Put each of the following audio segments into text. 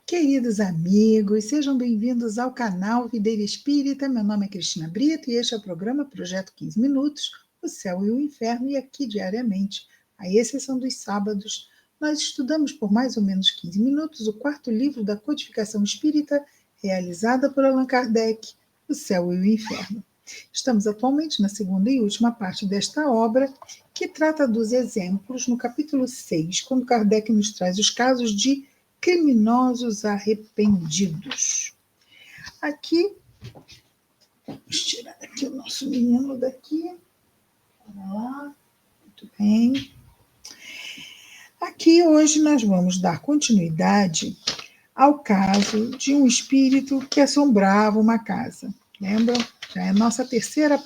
Queridos amigos, sejam bem-vindos ao canal Videira Espírita. Meu nome é Cristina Brito e este é o programa Projeto 15 Minutos, o Céu e o Inferno. E aqui diariamente, à exceção dos sábados, nós estudamos por mais ou menos 15 minutos o quarto livro da codificação espírita realizada por Allan Kardec, o Céu e o Inferno. Estamos atualmente na segunda e última parte desta obra, que trata dos exemplos no capítulo 6, quando Kardec nos traz os casos de criminosos arrependidos. Aqui, vamos tirar aqui o nosso menino daqui. Vamos lá, muito bem. Aqui hoje nós vamos dar continuidade ao caso de um espírito que assombrava uma casa. Lembram? Já é a nossa terceira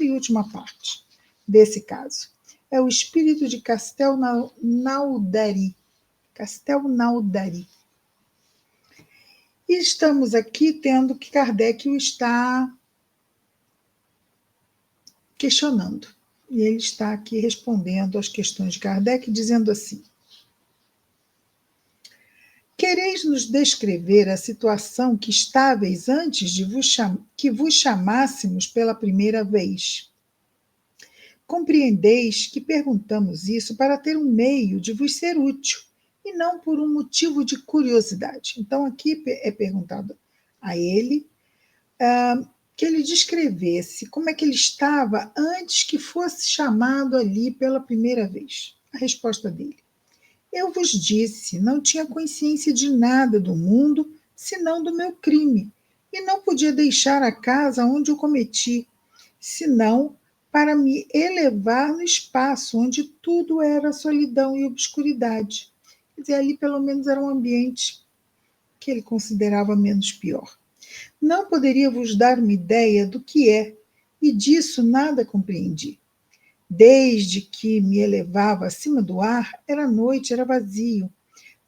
e última parte desse caso. É o espírito de Castelnaudary. E estamos aqui tendo que Kardec o está questionando. E ele está aqui respondendo às questões de Kardec, dizendo assim: quereis nos descrever a situação que estáveis antes de que vos chamássemos pela primeira vez? Compreendeis que perguntamos isso para ter um meio de vos ser útil, e não por um motivo de curiosidade. Então, aqui é perguntado a ele que ele descrevesse como é que ele estava antes que fosse chamado ali pela primeira vez. A resposta dele: eu vos disse, não tinha consciência de nada do mundo, senão do meu crime, e não podia deixar a casa onde o cometi, senão para me elevar no espaço onde tudo era solidão e obscuridade. Quer dizer, ali pelo menos era um ambiente que ele considerava menos pior. Não poderia vos dar uma ideia do que é, e disso nada compreendi. Desde que me elevava acima do ar, era noite, era vazio.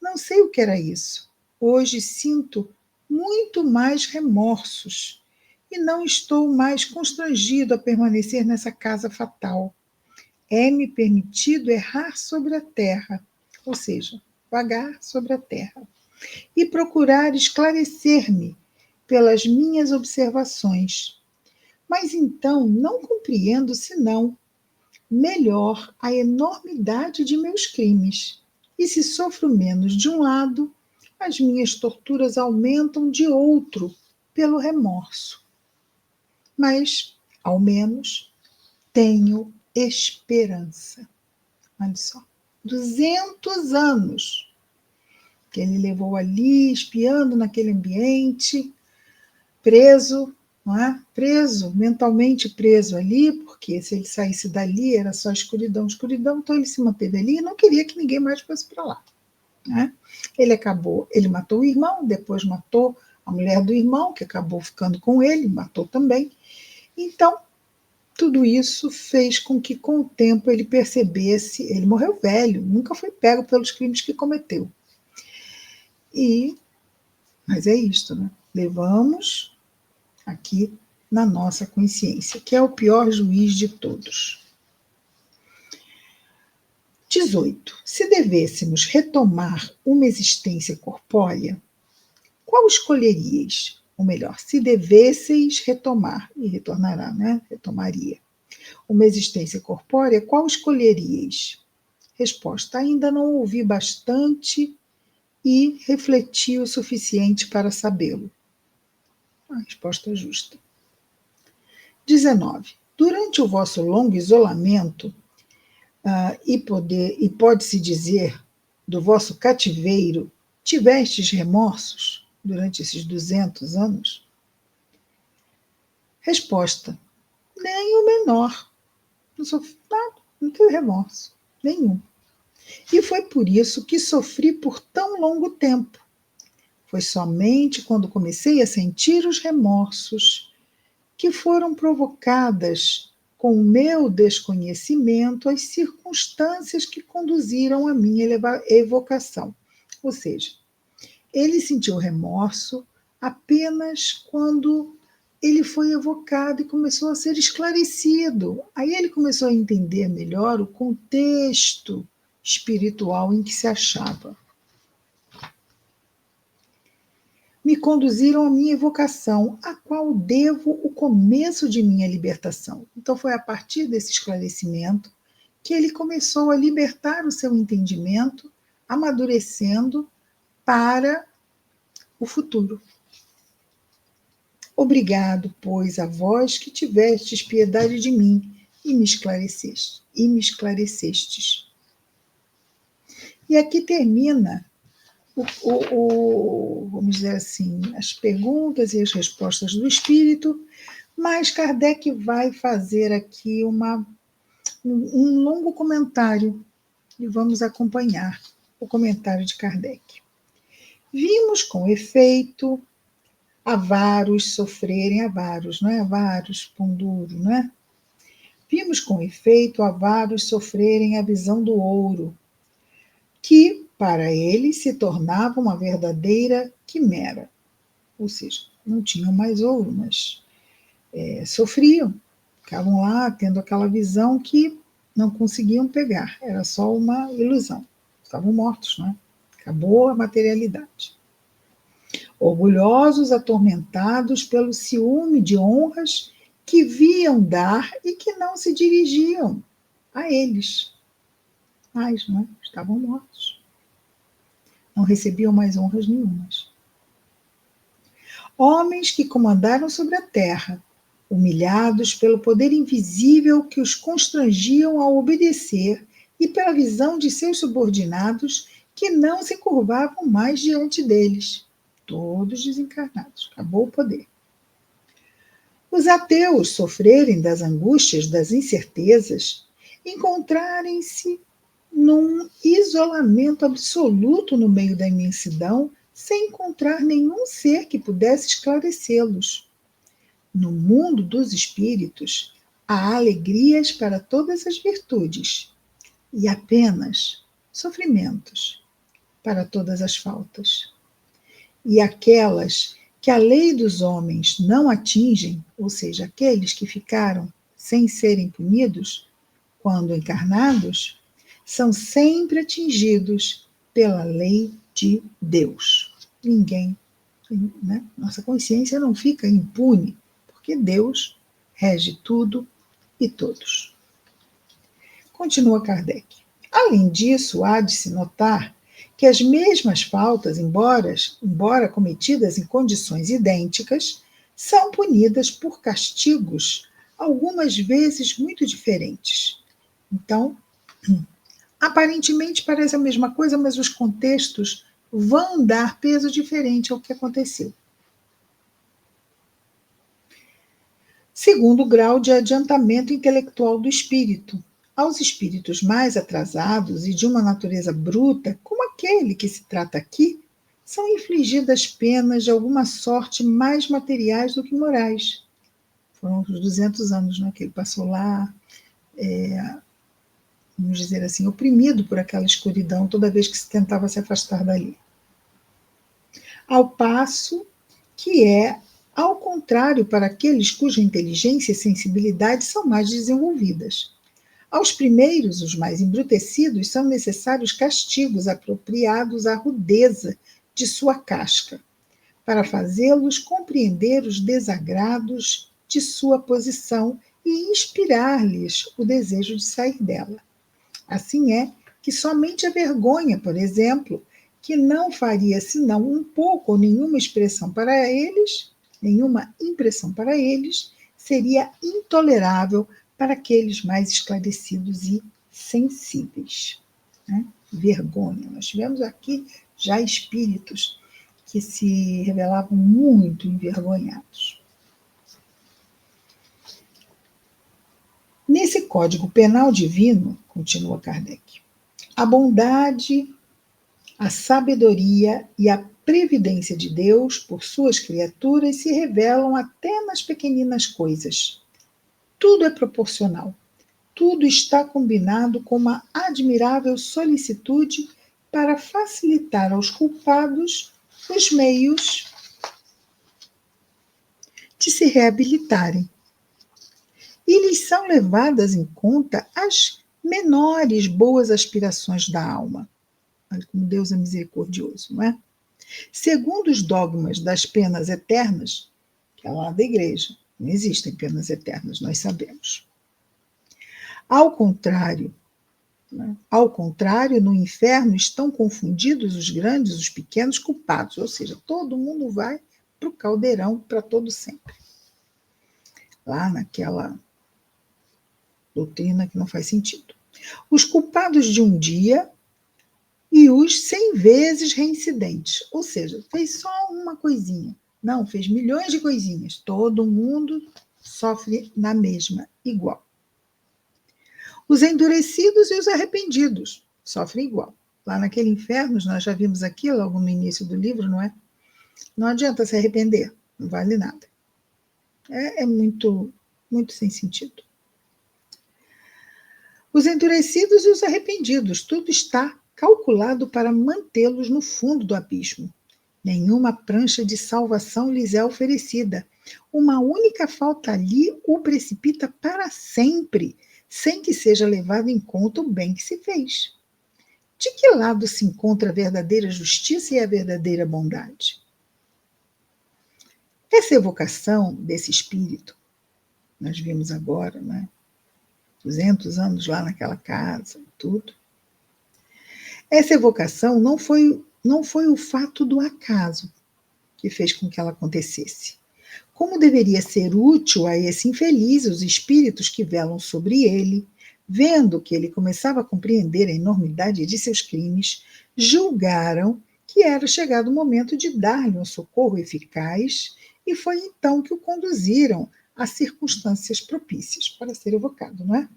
Não sei o que era isso. Hoje sinto muito mais remorsos e não estou mais constrangido a permanecer nessa casa fatal. É-me permitido errar sobre a terra, ou seja, vagar sobre a terra, e procurar esclarecer-me pelas minhas observações. Mas então não compreendo senão melhor a enormidade de meus crimes. E se sofro menos de um lado, as minhas torturas aumentam de outro pelo remorso. Mas, ao menos, tenho esperança. Olha só, 200 anos que ele levou ali, espiando naquele ambiente, preso, não é? Preso, mentalmente preso ali, porque se ele saísse dali era só escuridão, escuridão, então ele se manteve ali e não queria que ninguém mais fosse para lá. Né? Ele matou o irmão, depois matou a mulher do irmão, que acabou ficando com ele, matou também. Então, tudo isso fez com que, com o tempo, ele percebesse, ele morreu velho, nunca foi pego pelos crimes que cometeu. Mas é isto, né? Levamos aqui na nossa consciência, que é o pior juiz de todos. 18. Se devêssemos retomar uma existência corpórea, qual escolheríeis? Ou melhor, se devesseis retomar, e retornará, né? Retomaria. Uma existência corpórea, qual escolheríeis? Resposta: ainda não ouvi bastante e refleti o suficiente para sabê-lo. A resposta justa. 19. Durante o vosso longo isolamento, e pode-se dizer do vosso cativeiro, tivestes remorsos durante esses 200 anos? Resposta: nem o menor. Não sofri nada, não tenho remorso, nenhum. E foi por isso que sofri por tão longo tempo. Foi somente quando comecei a sentir os remorsos que foram provocadas com o meu desconhecimento as circunstâncias que conduziram à minha evocação. Ou seja, ele sentiu remorso apenas quando ele foi evocado e começou a ser esclarecido. Aí ele começou a entender melhor o contexto espiritual em que se achava. conduziram à minha evocação, a qual devo o começo de minha libertação. Então, foi a partir desse esclarecimento que ele começou a libertar o seu entendimento, amadurecendo para o futuro. Obrigado, pois, a vós que tivestes piedade de mim e me esclarecestes. E aqui termina vamos dizer assim, as perguntas e as respostas do Espírito, mas Kardec vai fazer aqui um longo comentário e vamos acompanhar o comentário de Kardec. Vimos com efeito avaros sofrerem, avaros, não é? Avaros, pão duro, não é? Vimos com efeito avaros sofrerem a visão do ouro, que para eles se tornava uma verdadeira quimera. Ou seja, não tinham mais ouro, mas sofriam, ficavam lá tendo aquela visão que não conseguiam pegar, era só uma ilusão. Estavam mortos, não é? Acabou a materialidade. Orgulhosos, atormentados pelo ciúme de honras que viam dar e que não se dirigiam a eles. Mas, não é? Estavam mortos. Não recebiam mais honras nenhumas. Homens que comandaram sobre a terra, humilhados pelo poder invisível que os constrangiam a obedecer e pela visão de seus subordinados que não se curvavam mais diante deles. Todos desencarnados. Acabou o poder. Os ateus sofrerem das angústias, das incertezas, encontrarem-se num isolamento absoluto no meio da imensidão, sem encontrar nenhum ser que pudesse esclarecê-los. No mundo dos espíritos, há alegrias para todas as virtudes e apenas sofrimentos para todas as faltas. E aquelas que a lei dos homens não atingem, ou seja, aqueles que ficaram sem serem punidos quando encarnados, são sempre atingidos pela lei de Deus. Ninguém, né? Nossa consciência não fica impune, porque Deus rege tudo e todos. Continua Kardec. Além disso, há de se notar que as mesmas faltas, embora cometidas em condições idênticas, são punidas por castigos, algumas vezes muito diferentes. Então, aparentemente parece a mesma coisa, mas os contextos vão dar peso diferente ao que aconteceu. Segundo grau de adiantamento intelectual do espírito. Aos espíritos mais atrasados e de uma natureza bruta, como aquele que se trata aqui, são infligidas penas de alguma sorte mais materiais do que morais. Foram os 200 anos, né, que ele passou lá, vamos dizer assim, oprimido por aquela escuridão toda vez que se tentava se afastar dali. Ao passo que ao contrário para aqueles cuja inteligência e sensibilidade são mais desenvolvidas. Aos primeiros, os mais embrutecidos, são necessários castigos apropriados à rudeza de sua casca, para fazê-los compreender os desagrados de sua posição e inspirar-lhes o desejo de sair dela. Assim é que somente a vergonha, por exemplo, que não faria senão um pouco ou nenhuma impressão para eles, seria intolerável para aqueles mais esclarecidos e sensíveis. Né? Vergonha. Nós tivemos aqui já espíritos que se revelavam muito envergonhados. Nesse Código Penal Divino, continua Kardec, a bondade, a sabedoria e a previdência de Deus por suas criaturas se revelam até nas pequeninas coisas. Tudo é proporcional. Tudo está combinado com uma admirável solicitude para facilitar aos culpados os meios de se reabilitarem. E lhes são levadas em conta as menores boas aspirações da alma. Olha como Deus é misericordioso, não é? Segundo os dogmas das penas eternas, que é lá da igreja, não existem penas eternas, nós sabemos. Ao contrário, no inferno estão confundidos os grandes e os pequenos culpados, ou seja, todo mundo vai para o caldeirão para todo sempre. Lá naquela doutrina que não faz sentido. Os culpados de um dia e os 100 vezes reincidentes, ou seja, fez só uma coisinha. Não, fez milhões de coisinhas. Todo mundo sofre na mesma, igual. Os endurecidos e os arrependidos sofrem igual. Lá naquele inferno, nós já vimos aqui logo no início do livro, não é? Não adianta se arrepender, não vale nada. É muito, muito sem sentido. Os endurecidos e os arrependidos, tudo está calculado para mantê-los no fundo do abismo. Nenhuma prancha de salvação lhes é oferecida. Uma única falta ali o precipita para sempre, sem que seja levado em conta o bem que se fez. De que lado se encontra a verdadeira justiça e a verdadeira bondade? Essa evocação desse espírito, nós vimos agora, né? 200 anos lá naquela casa, tudo. Essa evocação não foi o fato do acaso que fez com que ela acontecesse. Como deveria ser útil a esse infeliz os espíritos que velam sobre ele, vendo que ele começava a compreender a enormidade de seus crimes, julgaram que era chegado o momento de dar-lhe um socorro eficaz, e foi então que o conduziram a circunstâncias propícias para ser evocado, não é?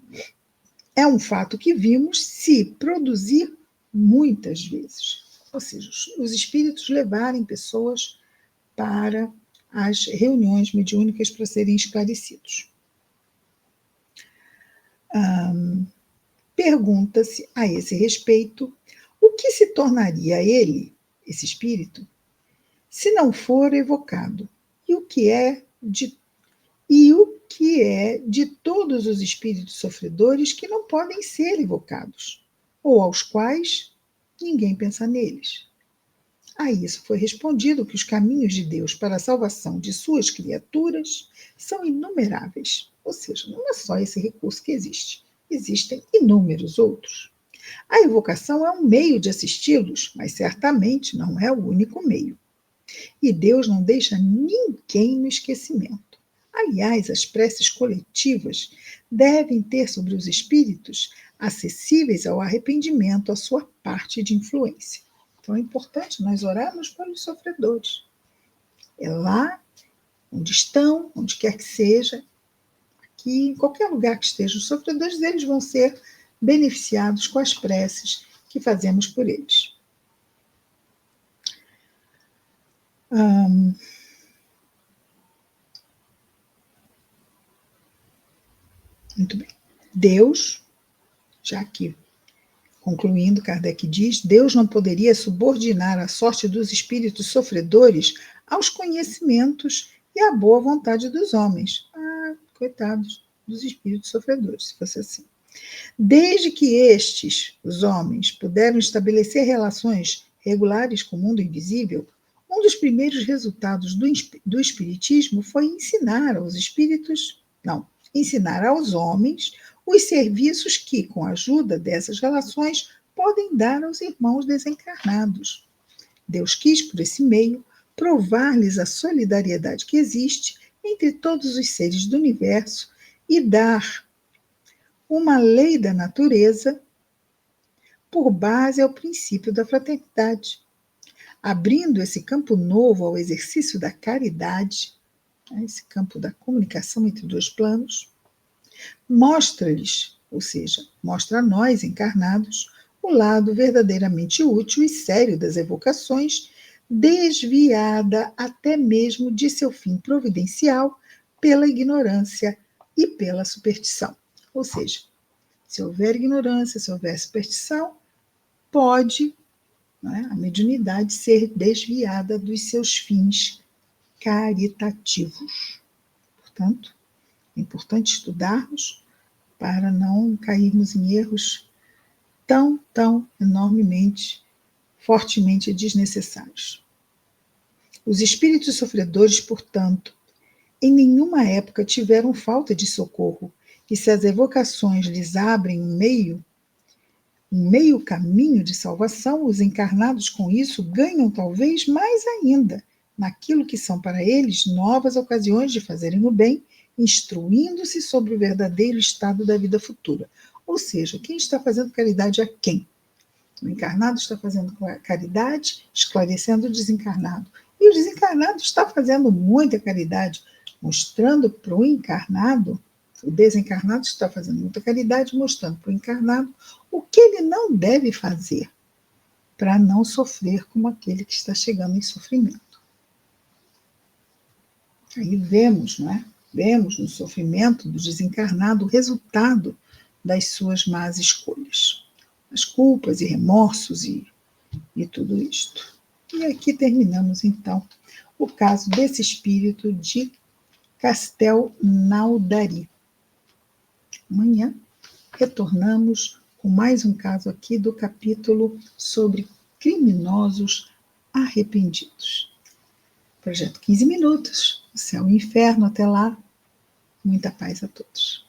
É um fato que vimos se produzir muitas vezes. Ou seja, os espíritos levarem pessoas para as reuniões mediúnicas para serem esclarecidos. Pergunta-se a esse respeito o que se tornaria ele, esse espírito, se não for evocado, e o que é de todos os espíritos sofredores que não podem ser evocados, ou aos quais ninguém pensa neles. A isso foi respondido que os caminhos de Deus para a salvação de suas criaturas são inumeráveis. Ou seja, não é só esse recurso que existe, existem inúmeros outros. A evocação é um meio de assisti-los, mas certamente não é o único meio. E Deus não deixa ninguém no esquecimento. Aliás, as preces coletivas devem ter sobre os espíritos acessíveis ao arrependimento a sua parte de influência. Então é importante nós orarmos pelos sofredores. É lá onde estão, onde quer que seja, aqui, em qualquer lugar que estejam os sofredores, eles vão ser beneficiados com as preces que fazemos por eles. Muito bem. Deus, já que concluindo, Kardec diz, Deus não poderia subordinar a sorte dos espíritos sofredores aos conhecimentos e à boa vontade dos homens. Coitados dos espíritos sofredores, se fosse assim. Desde que estes, os homens, puderam estabelecer relações regulares com o mundo invisível, um dos primeiros resultados do espiritismo foi ensinar aos homens os serviços que, com a ajuda dessas relações, podem dar aos irmãos desencarnados. Deus quis, por esse meio, provar-lhes a solidariedade que existe entre todos os seres do universo e dar uma lei da natureza por base ao princípio da fraternidade, abrindo esse campo novo ao exercício da caridade, esse campo da comunicação entre dois planos, mostra-lhes, ou seja, mostra a nós encarnados, o lado verdadeiramente útil e sério das evocações, desviada até mesmo de seu fim providencial pela ignorância e pela superstição. Ou seja, se houver ignorância, se houver superstição, pode, a mediunidade ser desviada dos seus fins caritativos. Portanto, é importante estudarmos para não cairmos em erros tão enormemente, fortemente desnecessários. Os espíritos sofredores, portanto, em nenhuma época tiveram falta de socorro, e se as evocações lhes abrem um meio caminho de salvação, os encarnados com isso ganham talvez mais ainda naquilo que são para eles novas ocasiões de fazerem o bem, instruindo-se sobre o verdadeiro estado da vida futura. Ou seja, quem está fazendo caridade a quem? O encarnado está fazendo caridade, esclarecendo o desencarnado. E o desencarnado está fazendo muita caridade, mostrando para o encarnado, o desencarnado está fazendo muita caridade, mostrando para o encarnado o que ele não deve fazer para não sofrer como aquele que está chegando em sofrimento. Aí vemos, não é? Vemos no sofrimento do desencarnado o resultado das suas más escolhas. As culpas e remorsos e tudo isto. E aqui terminamos, então, o caso desse espírito de Castelnaudary. Amanhã retornamos com mais um caso aqui do capítulo sobre criminosos arrependidos. Projeto 15 minutos, o céu e o inferno, até lá, muita paz a todos.